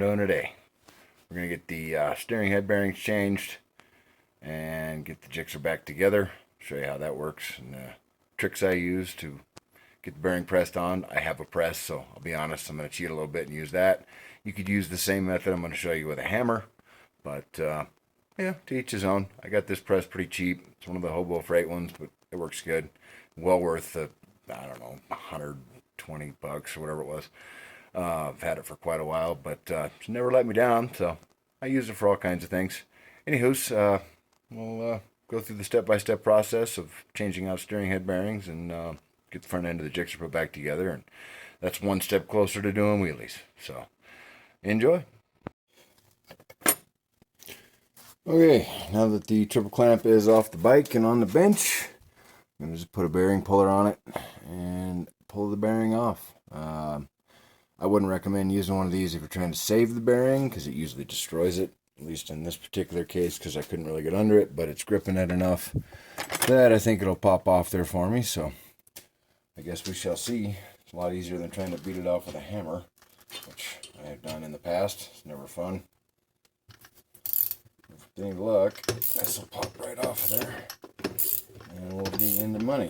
doing today. We're going to get the steering head bearings changed and get the Gixxer back together. Show you how that works and the tricks I use to get the bearing pressed on. I have a press, so I'll be honest, I'm going to cheat a little bit and use that. You could use the same method I'm going to show you with a hammer, but yeah, to each his own. I got this press pretty cheap. It's one of the hobo freight ones, but it works good. Well worth the, I don't know, 120 bucks or whatever it was. I've had it for quite a while, but it's never let me down, so I use it for all kinds of things. Anywho's, we'll go through the step-by-step process of changing out steering head bearings and get the front end of the Gixxer put back together, and that's one step closer to doing wheelies. So, enjoy. Okay, now that the triple clamp is off the bike and on the bench, I'm going to just put a bearing puller on it and pull the bearing off. I wouldn't recommend using one of these if you're trying to save the bearing, because it usually destroys it, at least in this particular case, because I couldn't really get under it, but it's gripping it enough that I think it'll pop off there for me, so I guess we shall see. It's a lot easier than trying to beat it off with a hammer, which I have done in the past. It's never fun. With any luck, this will pop right off of there, and we'll be in the money.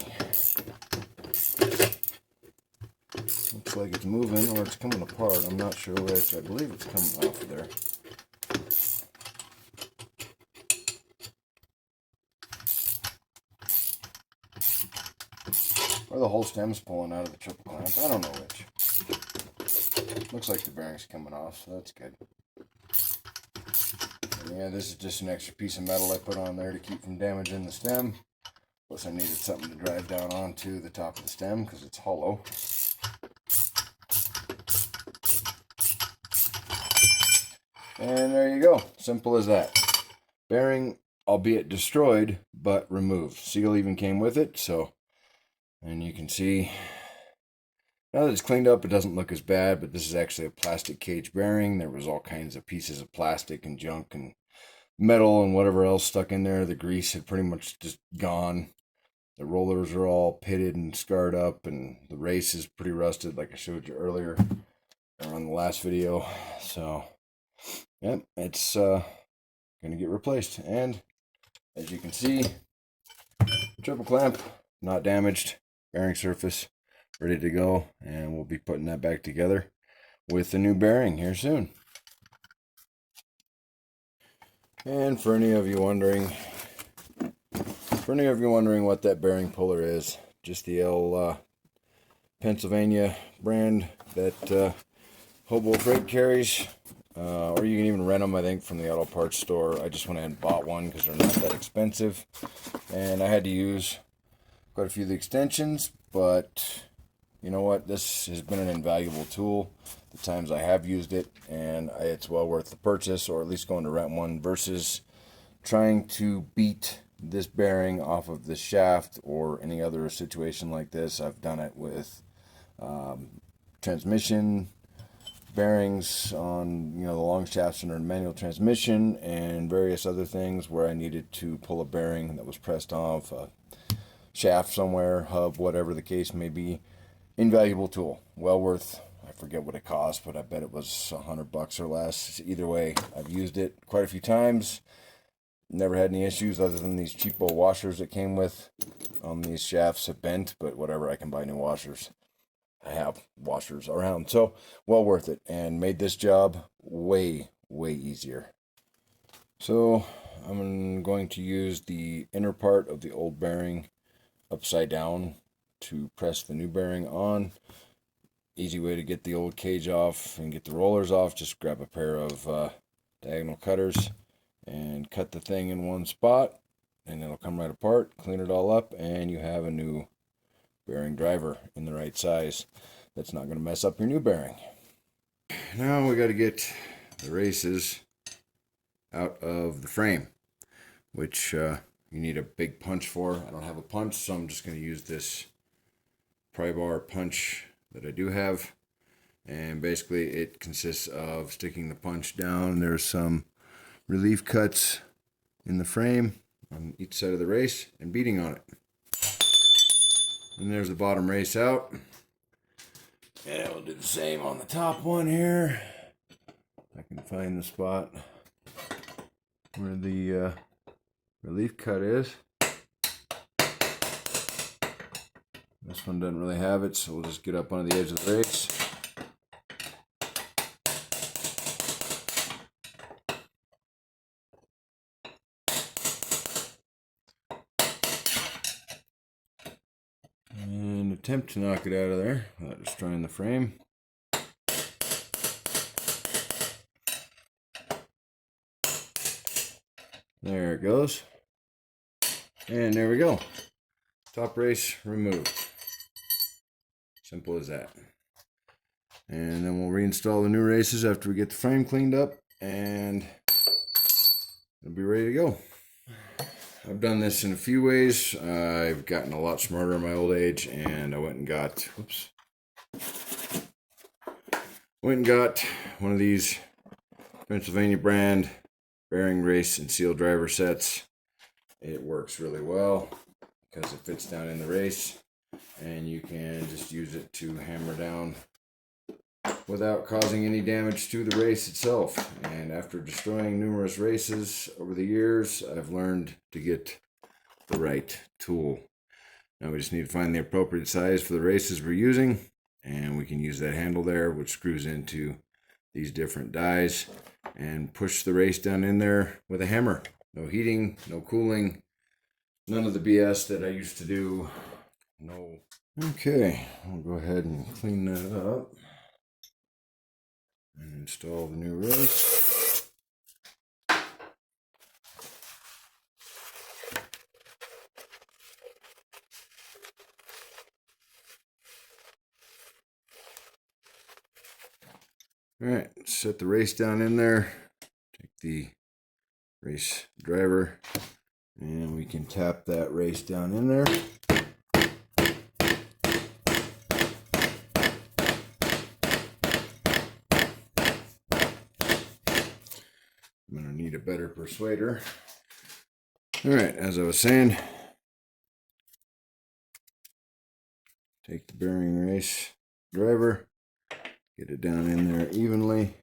Looks like it's moving, or it's coming apart. I'm not sure which. I believe it's coming off of there. Or the whole stem's pulling out of the triple clamp. I don't know which. Looks like the bearing's coming off, so that's good. And yeah, this is just an extra piece of metal I put on there to keep from damaging the stem. Plus I needed something to drive down onto the top of the stem because it's hollow. And there you go. Simple as that. Bearing, albeit destroyed, but removed. Seal even came with it, so, and you can see, now that it's cleaned up, it doesn't look as bad, but this is actually a plastic cage bearing. There was all kinds of pieces of plastic and junk and metal and whatever else stuck in there. The grease had pretty much just gone. The rollers are all pitted and scarred up, and the race is pretty rusted, like I showed you earlier or on the last video. So yep, it's gonna get replaced. And as you can see, triple clamp not damaged, bearing surface ready to go, and we'll be putting that back together with the new bearing here soon. And for any of you wondering what that bearing puller is, just the old Pennsylvania brand that Hobo Freight carries, or you can even rent them, I think, from the auto parts store. I just went ahead and bought one because they're not that expensive, and I had to use quite a few of the extensions, but you know what, this has been an invaluable tool the times I have used it, and it's well worth the purchase, or at least going to rent one, versus trying to beat this bearing off of the shaft or any other situation like this. I've done it with transmission bearings on, you know, the long shafts in a manual transmission and various other things where I needed to pull a bearing that was pressed off a shaft somewhere, hub, whatever the case may be. Invaluable tool, well worth, I forget what it cost, but I bet it was $100 or less. Either way, I've used it quite a few times. Never had any issues other than these cheapo washers that came with on these shafts have bent, but whatever, I can buy new washers. I have washers around, so well worth it, and made this job way easier. So I'm going to use the inner part of the old bearing upside down to press the new bearing on. Easy way to get the old cage off and get the rollers off, just grab a pair of diagonal cutters and cut the thing in one spot, and it'll come right apart. Clean it all up, and you have a new bearing driver in the right size that's not going to mess up your new bearing. Now we got to get the races out of the frame, which you need a big punch for. I don't have a punch, so I'm just going to use this pry bar punch that I do have, and basically it consists of sticking the punch down. There's some relief cuts in the frame on each side of the race and beating on it. And there's the bottom race out. And we'll do the same on the top one here. I can find the spot where the relief cut is. This one doesn't really have it, so we'll just get up on the edge of the race. And attempt to knock it out of there without destroying the frame. There it goes. And there we go. Top race removed. Simple as that. And then we'll reinstall the new races after we get the frame cleaned up, and it'll be ready to go. I've done this in a few ways. I've gotten a lot smarter in my old age, and I went and got one of these Pennsylvania brand bearing race and seal driver sets. It works really well because it fits down in the race, and you can just use it to hammer down without causing any damage to the race itself. And after destroying numerous races over the years, I've learned to get the right tool. Now we just need to find the appropriate size for the races we're using, and we can use that handle there, which screws into these different dies, and push the race down in there with a hammer. No heating, no cooling, none of the BS that I used to do. No. Okay, I'll go ahead and clean that up and install the new race. All right, set the race down in there. Take the race driver, and we can tap that race down in there. I'm going to need a better persuader. All right, as I was saying, take the bearing race driver, get it down in there evenly.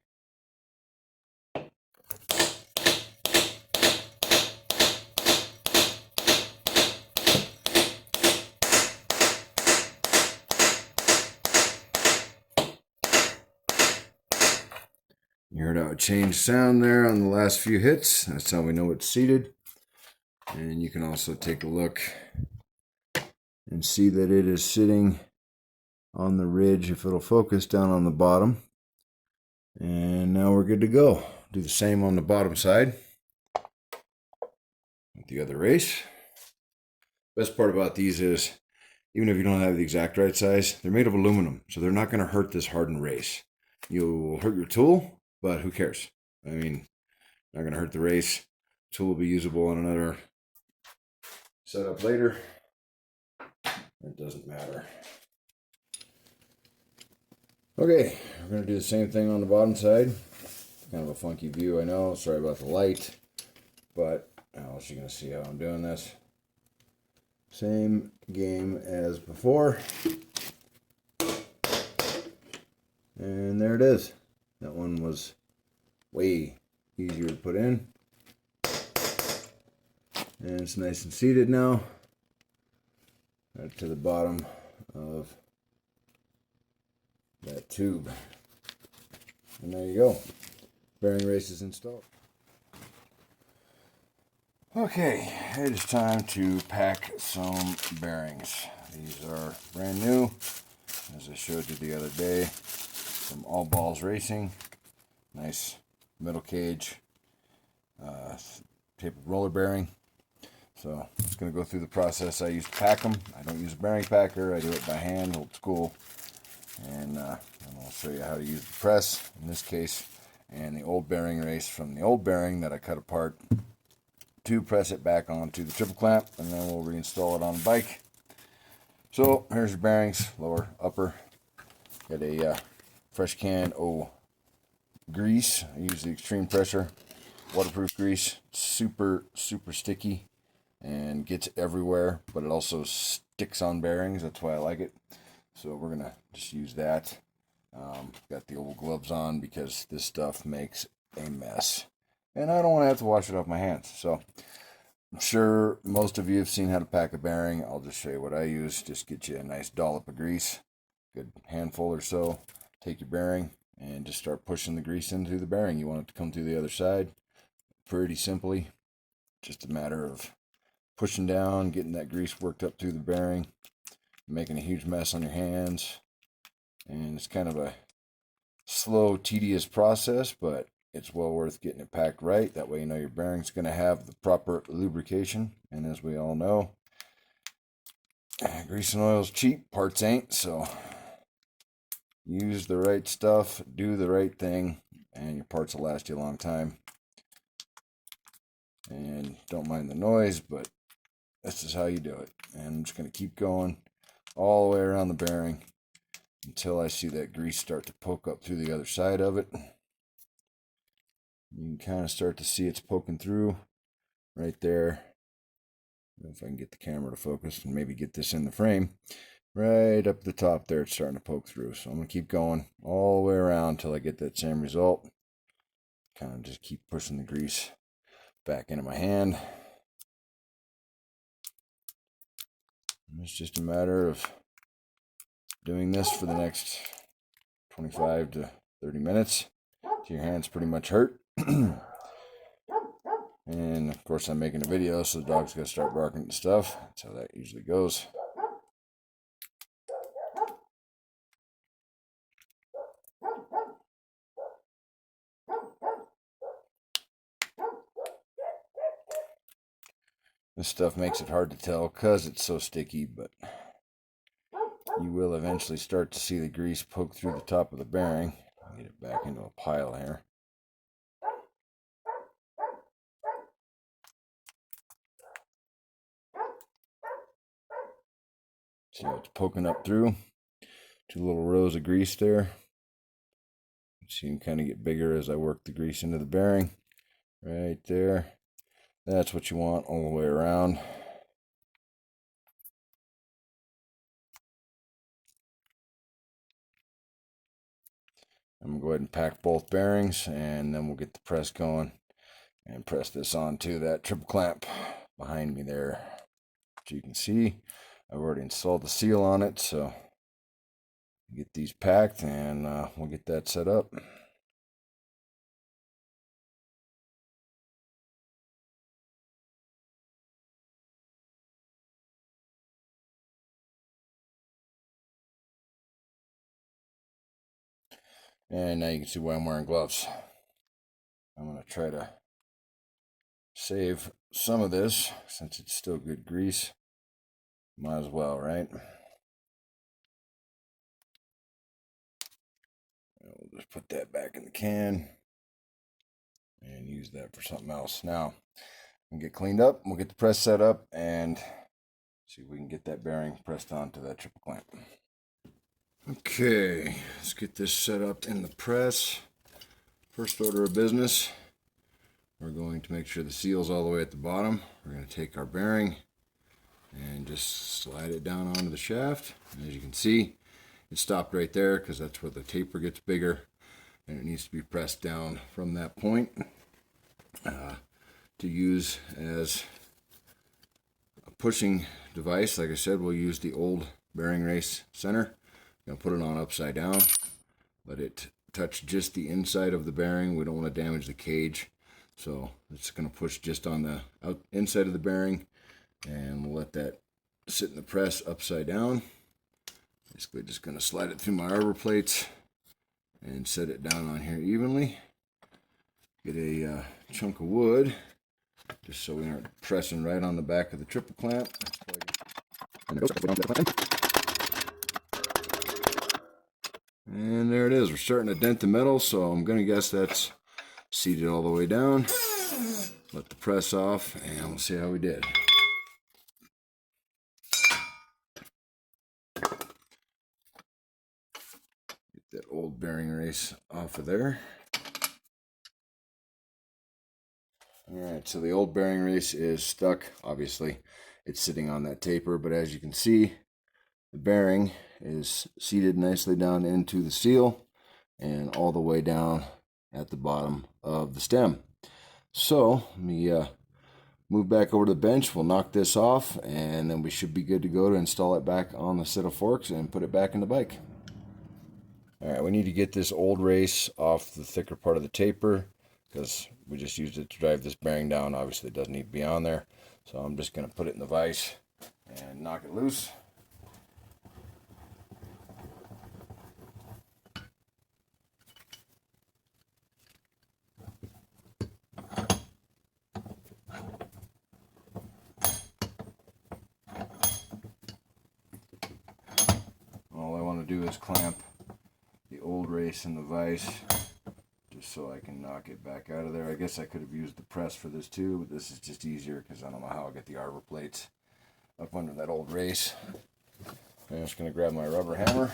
You heard how it changed sound there on the last few hits. That's how we know it's seated. And you can also take a look and see that it is sitting on the ridge, if it'll focus, down on the bottom. And now we're good to go. Do the same on the bottom side with the other race. Best part about these is, even if you don't have the exact right size, they're made of aluminum, so they're not going to hurt this hardened race. You'll hurt your tool, but who cares? I mean, not going to hurt the race. Tool will be usable on another setup later. It doesn't matter. Okay, we're going to do the same thing on the bottom side. Kind of a funky view, I know. Sorry about the light, but now you're going to see how I'm doing this. Same game as before. And there it is. That one was way easier to put in. And it's nice and seated now. Right to the bottom of that tube. And there you go. Bearing race is installed. Okay, it is time to pack some bearings. These are brand new, as I showed you the other day, from All Balls Racing. Nice middle cage tapered roller bearing. So I'm just going to go through the process I use to pack them. I don't use a bearing packer. I do it by hand, old school. And I'll show you how to use the press in this case, and the old bearing race from the old bearing that I cut apart to press it back onto the triple clamp, and then we'll reinstall it on the bike. So here's your bearings, lower, upper. Got a fresh can of grease. I use the extreme pressure waterproof grease. Super sticky and gets everywhere, but it also sticks on bearings. That's why I like it. So we're gonna just use that. Got the old gloves on because this stuff makes a mess. And I don't want to have to wash it off my hands. So I'm sure most of you have seen how to pack a bearing. I'll just show you what I use. Just get you a nice dollop of grease, good handful or so. Take your bearing and just start pushing the grease into the bearing. You want it to come through the other side pretty simply. Just a matter of pushing down, getting that grease worked up through the bearing, making a huge mess on your hands. And it's kind of a slow, tedious process, but it's well worth getting it packed right. That way you know your bearing's going to have the proper lubrication. And as we all know, grease and oil is cheap, parts ain't. So use the right stuff, do the right thing, and your parts will last you a long time. And don't mind the noise, but this is how you do it. And I'm just going to keep going all the way around the bearing until I see that grease start to poke up through the other side of it. You can kind of start to see it's poking through right there. If I can get the camera to focus and maybe get this in the frame. Right up the top there, it's starting to poke through. So I'm going to keep going all the way around until I get that same result. Kind of just keep pushing the grease back into my hand. And it's just a matter of doing this for the next 25 to 30 minutes till your hands pretty much hurt. And of course I'm making a video, so the dog's gonna start barking and stuff. That's how that usually goes. This stuff makes it hard to tell because it's so sticky, but you will eventually start to see the grease poke through the top of the bearing. Get it back into a pile here. See how it's poking up through? 2 little rows of grease there. See them kind of get bigger as I work the grease into the bearing. Right there. That's what you want all the way around. I'm going to go ahead and pack both bearings, and then we'll get the press going and press this onto that triple clamp behind me there. As you can see, I've already installed the seal on it, so get these packed and we'll get that set up. And now you can see why I'm wearing gloves. I'm going to try to save some of this since it's still good grease. Might as well, right? We'll just put that back in the can and use that for something else. Now, we'll get cleaned up, we'll get the press set up, and see if we can get that bearing pressed onto that triple clamp. Okay, let's get this set up in the press. First order of business, we're going to make sure the seal's all the way at the bottom. We're going to take our bearing and just slide it down onto the shaft. And as you can see, it stopped right there because that's where the taper gets bigger, and it needs to be pressed down from that point to use as a pushing device. Like I said, we'll use the old bearing race center. I'm going to put it on upside down, let it touch just the inside of the bearing. We don't want to damage the cage, so it's going to push just on the inside of the bearing, and we'll let that sit in the press upside down. Basically just going to slide it through my arbor plates and set it down on here evenly. Get a chunk of wood just so we aren't pressing right on the back of the triple clamp. And there it is. We're starting to dent the metal, so I'm going to guess that's seated all the way down. Let the press off, and we'll see how we did. Get that old bearing race off of there. Alright, so the old bearing race is stuck. Obviously, it's sitting on that taper, but as you can see, the bearing is seated nicely down into the seal. and all the way down at the bottom of the stem. So let me move back over to the bench. We'll knock this off, and then we should be good to go to install it back on the set of forks and put it back in the bike. All right, we need to get this old race off the thicker part of the taper because we just used it to drive this bearing down. Obviously, it doesn't need to be on there. So I'm just going to put it in the vise and knock it loose. All I want to do is clamp the old race in the vise just so I can knock it back out of there. I guess I could have used the press for this too, but this is just easier because I don't know how I'll get the arbor plates up under that old race. I'm just going to grab my rubber hammer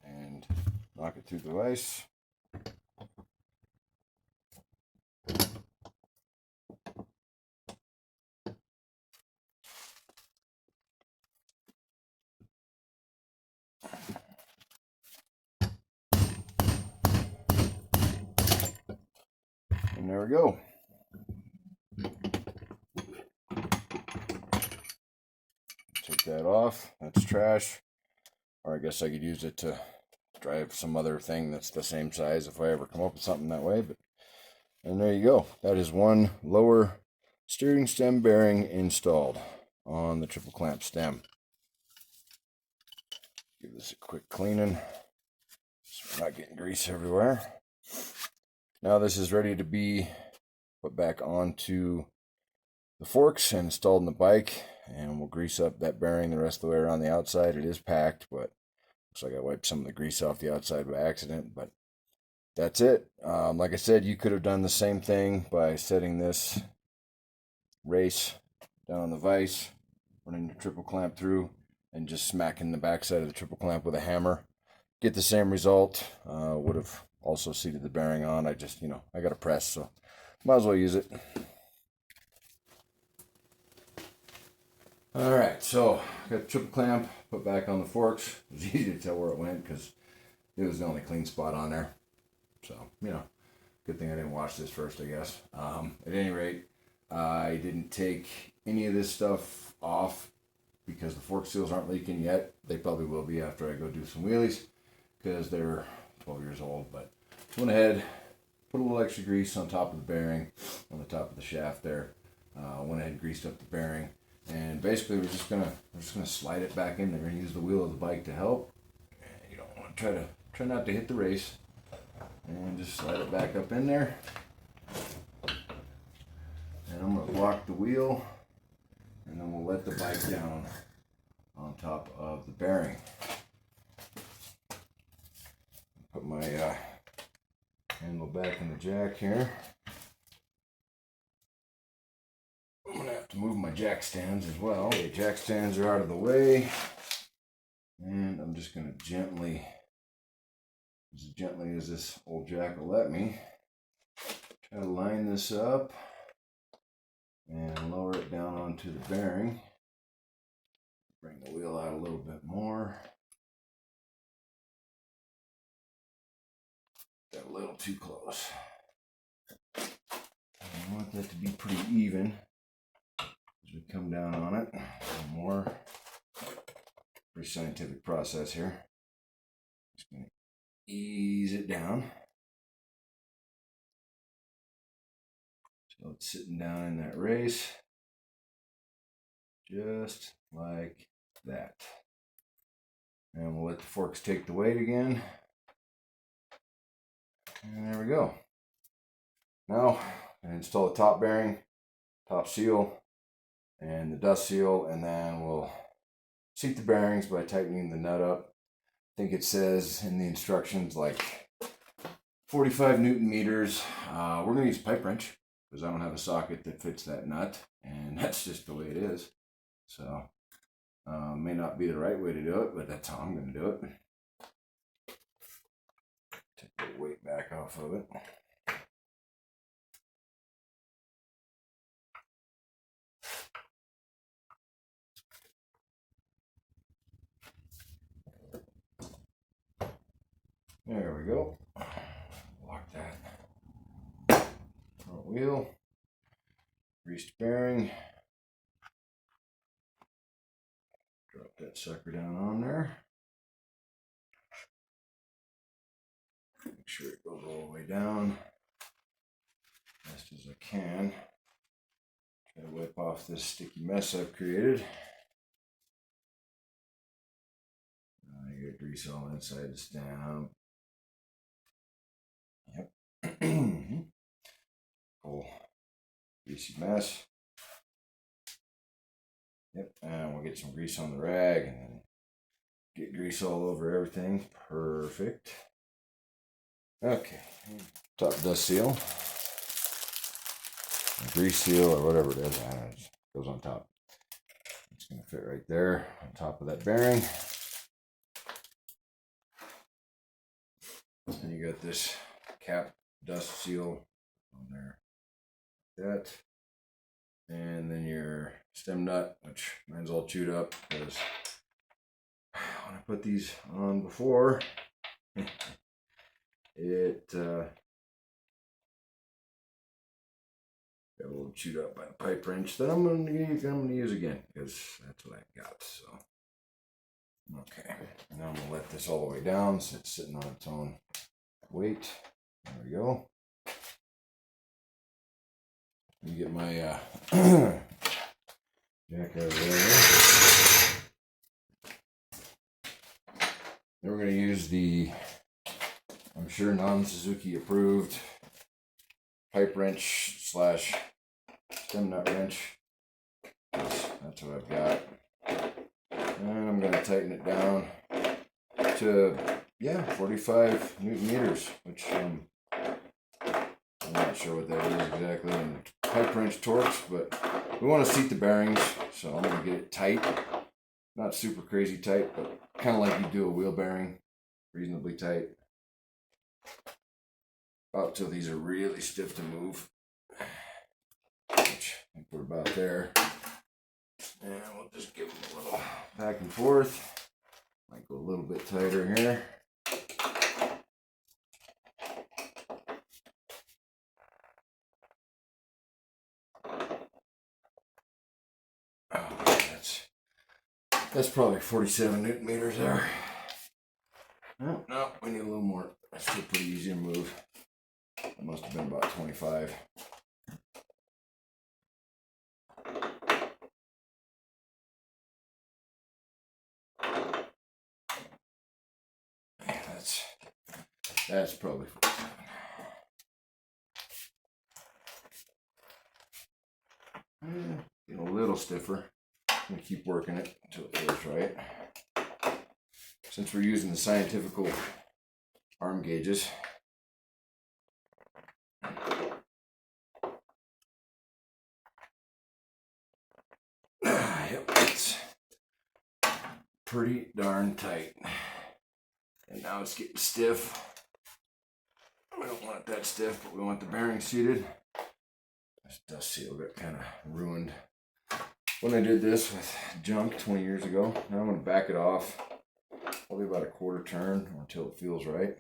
and knock it through the vise. And there we go. Take that off. That's trash. Or I guess I could use it to drive some other thing that's the same size if I ever come up with something that way. And there you go. That is one lower steering stem bearing installed on the triple clamp stem. Give this a quick cleaning so we're not getting grease everywhere. Now this is ready to be put back onto the forks and installed in the bike, and we'll grease up that bearing the rest of the way around the outside. It is packed, but looks like I wiped some of the grease off the outside by accident, but that's it. Like I said, you could have done the same thing by setting this race down on the vise, running your triple clamp through, and just smacking the backside of the triple clamp with a hammer. Get the same result. Would have also seated the bearing on. I just, I got a press, so might as well use it. All right, so got the triple clamp put back on the forks. It was easy to tell where it went because it was the only clean spot on there. So, good thing I didn't wash this first, I guess. At any rate, I didn't take any of this stuff off because the fork seals aren't leaking yet. They probably will be after I go do some wheelies because they're 12 years old. But went ahead, put a little extra grease on top of the bearing, on the top of the shaft there. Went ahead and greased up the bearing. And basically we're just gonna slide it back in there and use the wheel of the bike to help. And you don't want to try not to hit the race. And just slide it back up in there. And I'm going to block the wheel. And then we'll let the bike down on top of the bearing. Put my handle back in the jack here. I'm going to have to move my jack stands as well. The jack stands are out of the way. And I'm just going to gently, as gently as this old jack will let me, try to line this up and lower it down onto the bearing. Bring the wheel out a little bit more. Got a little too close. I want that to be pretty even as we come down on it. A little more. Pretty scientific process here. Just going to ease it down. So it's sitting down in that race. Just like that. And we'll let the forks take the weight again. And there we go. Now, I install the top bearing, top seal, and the dust seal, and then we'll seat the bearings by tightening the nut up. I think it says in the instructions like 45 Newton meters. We're going to use a pipe wrench because I don't have a socket that fits that nut, and that's just the way it is. So, may not be the right way to do it, but that's how I'm going to do it. Take the weight back off of it. we go. Lock that front wheel. Greased bearing. Drop that sucker down on there. Make sure it goes all the way down. Best as I can. Try to wipe off this sticky mess I've created. I get grease all inside the stem. Yep. Cool. Greasy mess. Yep, and we'll get some grease on the rag and then get grease all over everything. Perfect. Okay, top dust seal, grease seal, or whatever it is. I don't know, it just goes on top. It's going to fit right there on top of that bearing. And you got this cap dust seal on there, like that. And then your stem nut, which mine's all chewed up because when I put these on before, it got a little chewed up by the pipe wrench that I'm gonna use again because that's what I got. So okay, now I'm gonna let this all the way down so it's sitting on its own weight. There we go. You get my jack out of there. Then we're gonna use the, I'm sure non-Suzuki approved pipe wrench slash stem nut wrench. That's what I've got. And I'm going to tighten it down to, 45 Newton meters, which I'm not sure what that is exactly in pipe wrench torques, but we want to seat the bearings, so I'm going to get it tight. Not super crazy tight, but kind of like you do a wheel bearing, reasonably tight. Up till these are really stiff to move, which I think we're about there. And we'll just give them a little back and forth. Might go a little bit tighter here. Oh, that's probably 47 Newton meters there. No, we need a little more. That's still pretty easy to move. That must have been about 25. Yeah, that's probably 47. Get a little stiffer. I'm gonna keep working it until it feels right. Since we're using the scientific arm gauges. Yep, it's pretty darn tight. And now it's getting stiff. We don't want it that stiff, but we want the bearing seated. This dust seal got kind of ruined when I did this with junk 20 years ago. Now I'm going to back it off probably about a quarter turn until it feels right.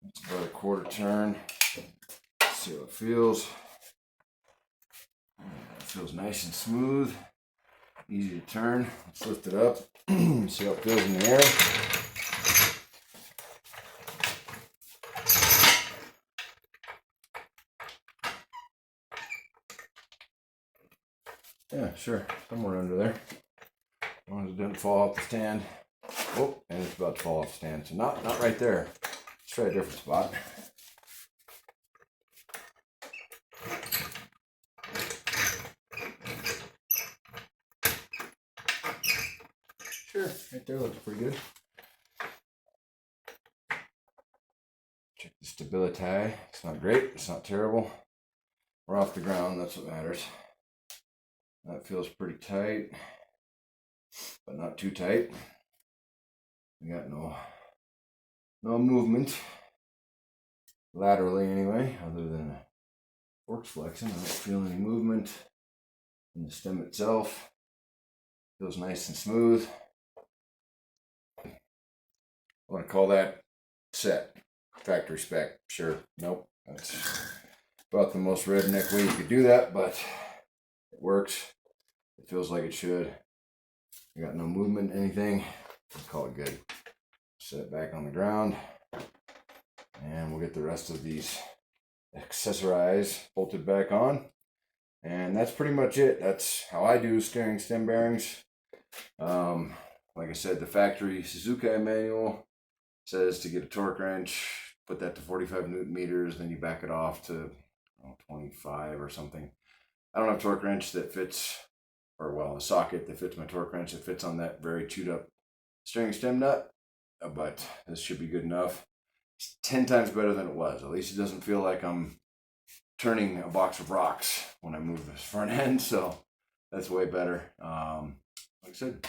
It's about a quarter turn. Let's see how it feels. It feels nice and smooth, easy to turn. Let's lift it up, see how it feels in the air. Yeah, sure, somewhere under there. As long as it doesn't fall off the stand. Oh, and it's about to fall off the stand. So not right there. Let's try a different spot. Sure, right there looks pretty good. Check the stability. It's not great, it's not terrible. We're off the ground, that's what matters. That feels pretty tight, but not too tight. We got no movement, laterally anyway, other than forks flexing. I don't feel any movement And the stem itself feels nice and smooth. I want to call that set. Factory spec. Sure. Nope. That's about the most redneck way you could do that, but it works. It feels like it should. You got no movement, anything. Let's call it good. Set it back on the ground. And we'll get the rest of these accessorize bolted back on. And that's pretty much it. That's how I do steering stem bearings. Like I said, the factory Suzuki manual says to get a torque wrench, put that to 45 Newton meters, then you back it off to 25 or something. I don't have a torque wrench that fits, or well, a socket that fits my torque wrench that fits on that very chewed up steering stem nut, but this should be good enough. It's 10 times better than it was. At least it doesn't feel like I'm turning a box of rocks when I move this front end, so that's way better. Like I said,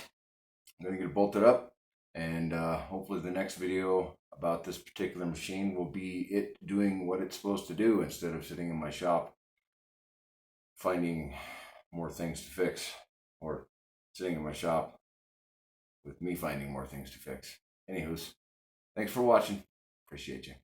I'm gonna get it bolted up, and hopefully the next video about this particular machine will be it doing what it's supposed to do instead of sitting in my shop finding more things to fix, or sitting in my shop with me finding more things to fix. Anywho's, thanks for watching. Appreciate you.